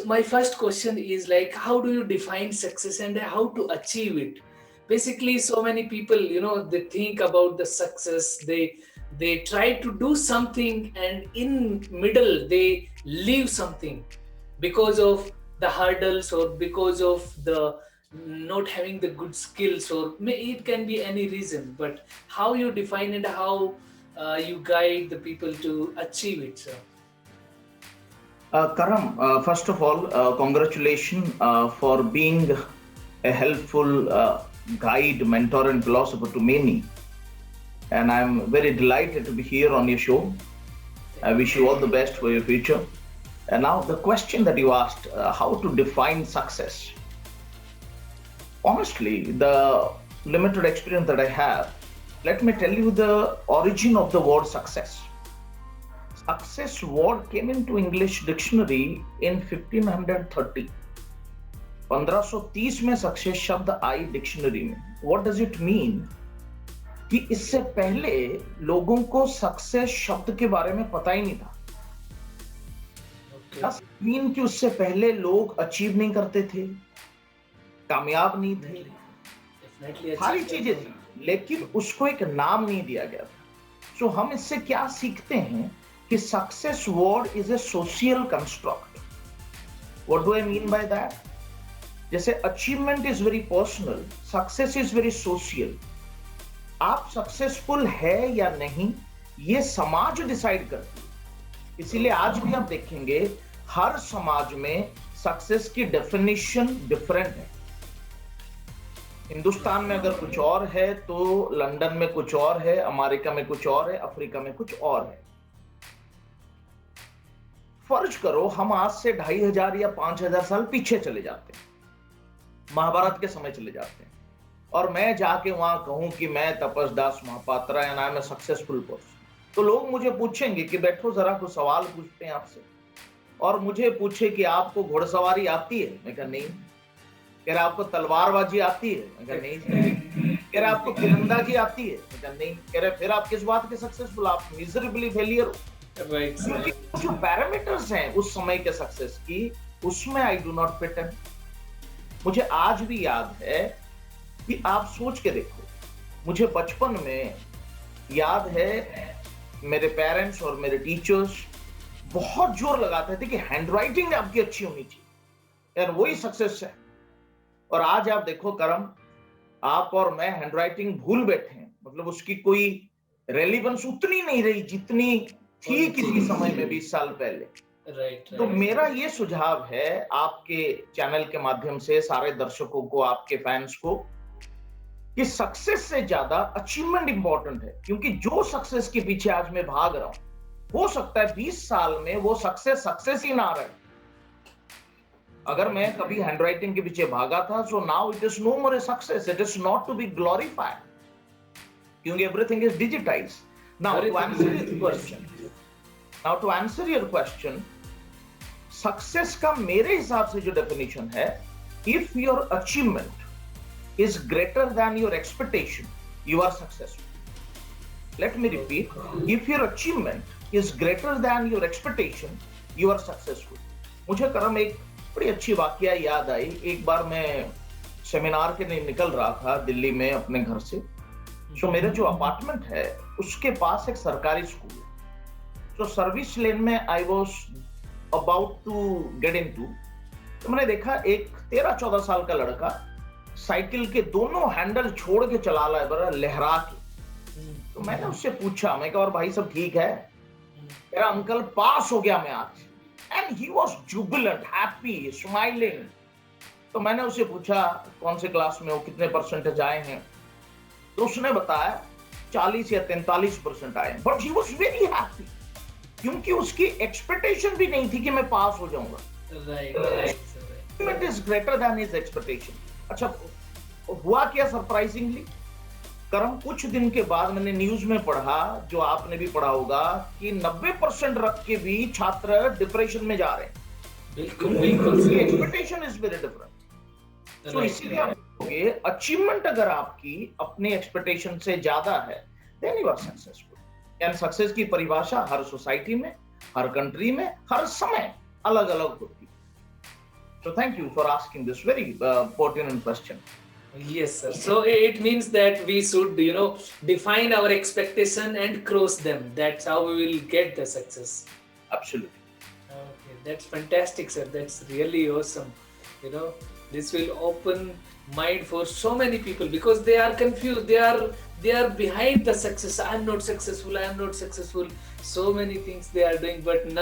My first question is like, how do you define success and how to achieve it? Basically, so many people, they think about the success. They try to do something, and in middle they leave something because of the hurdles or because of the not having the good skills, or it can be any reason. But how you define and how you guide the people to achieve it, sir? Karam, first of all, congratulations for being a helpful guide, mentor, and philosopher to many. And I'm very delighted to be here on your show. I Thank you. wish you all the best for your future. And now, the question that you asked, how to define success? Honestly, the limited experience that I have, let me tell you the origin of the word success. Success word came into English dictionary in 1530. 1530 में success शब्द आई dictionary में. What does it mean? कि इससे पहले लोगों को success शब्द के बारे में पता ही नहीं था. Okay. मीन कि उससे पहले लोग अचीव नहीं करते थे, कामयाब नहीं थे, Definitely सारी achieve चीजें करते हैं. थी, लेकिन उसको एक नाम नहीं दिया गया था. सो हम इससे क्या सीखते हैं कि success word is a social construct. What do I mean by that? जैसे achievement is very personal, success is very social. आप सक्सेसफुल है या नहीं, ये समाज डिसाइड करती है. इसीलिए आज भी आप देखेंगे हर समाज में सक्सेस की डेफिनेशन डिफरेंट है. हिंदुस्तान में अगर कुछ और है तो लंदन में कुछ और है, अमेरिका में कुछ और है, अफ्रीका में कुछ और है. फर्ज करो हम आज से 2500 या 5000 साल पीछे चले जाते हैं, महाभारत के समय चले जाते हैं, और मैं जाके वहां कहूं कि मैं Tapasdas Mahapatra and I am a successful person, तो लोग मुझे पूछेंगे कि बैठो जरा कुछ सवाल पूछते हैं आपसे. और मुझे पूछे कि आपको घुड़सवारी आती है, मैं कहा नहीं. कह रहे आपको तलवारबाजी आती है, मैं कहा नहीं. कह रहे आपको तीरंदाजी आती है, मैं कहा नहीं. कह रहे फिर आप किस बात के सक्सेसफुल? आप मिजरेबली फेलियर हो. Right, sir. क्योंकि जो पैरामीटर्स हैं उस समय के सक्सेस की, उसमें I do not fit in. मुझे आज भी याद है कि आप सोच के देखो, मुझे बचपन में याद है मेरे पेरेंट्स और मेरे टीचर्स बहुत जोर लगाते थे कि हैंडराइटिंग आपकी अच्छी होनी चाहिए यार, वही सक्सेस है. और आज आप देखो करम, आप और मैं हैंडराइटिंग भूल बैठे हैं. मतलब उसकी कोई रेलिवेंस उतनी नहीं रही जितनी थी किसी समय में 20 साल पहले. Right, तो right. मेरा ये सुझाव है आपके चैनल के माध्यम से सारे दर्शकों को, आपके फैंस को, कि सक्सेस से ज्यादा अचीवमेंट इंपॉर्टेंट है. क्योंकि जो सक्सेस के पीछे आज मैं भाग रहा हूं, हो सकता है 20 साल में वो सक्सेस ही ना रहे. अगर मैं कभी हैंडराइटिंग के पीछे भागा था, so now it is no more a success, it is not to be glorified, क्योंकि everything is digitized. Now to answer your question, success का मेरे हिसाब से जो डेफिनेशन है, if your achievement is greater than your expectation, you are successful. Let me repeat, if your achievement is greater than your expectation, you are successful. मुझे करम एक बड़ी अच्छी वाकया याद आई. एक बार मैं सेमिनार के लिए निकल रहा था दिल्ली में अपने घर से. सो मेरा जो अपार्टमेंट है उसके पास एक सरकारी स्कूल है. सो सर्विस लेन में I was about to get into, तो मैंने देखा एक 13-14 साल का लड़का साइकिल के दोनों हैंडल छोड़ के चला रहा है, बड़ा लहरा के. तो मैंने उससे पूछा, मैं कहा और भाई सब ठीक है? मेरा अंकल पास हो गया मैं आज. And he was Jubilant, happy, smiling. तो मैंने उससे पूछा कौन से क्लास में हो, कितने परसेंटेज आए हैं? तो उसने बताया 40 या 43% आए. But he was very happy, क्योंकि उसकी एक्सपेक्टेशन भी नहीं थी कि मैं पास हो जाऊंगा. Right. It is greater then his expectation. अच्छा, हुआ क्या सरप्राइजिंगली करम, कुछ दिन के बाद मैंने न्यूज में पढ़ा, जो आपने भी पढ़ा होगा, कि 90% रख के भी छात्र डिप्रेशन में जा रहे हैं. बिल्कुल बिल्कुल. Expectation is very different. तो इसीलिए आप देखोगे अचीवमेंट अगर आपकी अपनी एक्सपेक्टेशन से ज्यादा है, then you are successful. And success की परिभाषा हर सोसाइटी में, हर कंट्री में, हर समय अलग अलग होती है. So thank you for asking this very pertinent question. Yes, sir. So it means that we should, define our expectation and cross them. That's how we will get the success. Absolutely. Okay, that's fantastic, sir. That's really awesome. You know, this will open mind for so many people because they are confused. They are behind the success. I'm not successful. I'm not successful. So many things they are doing, but now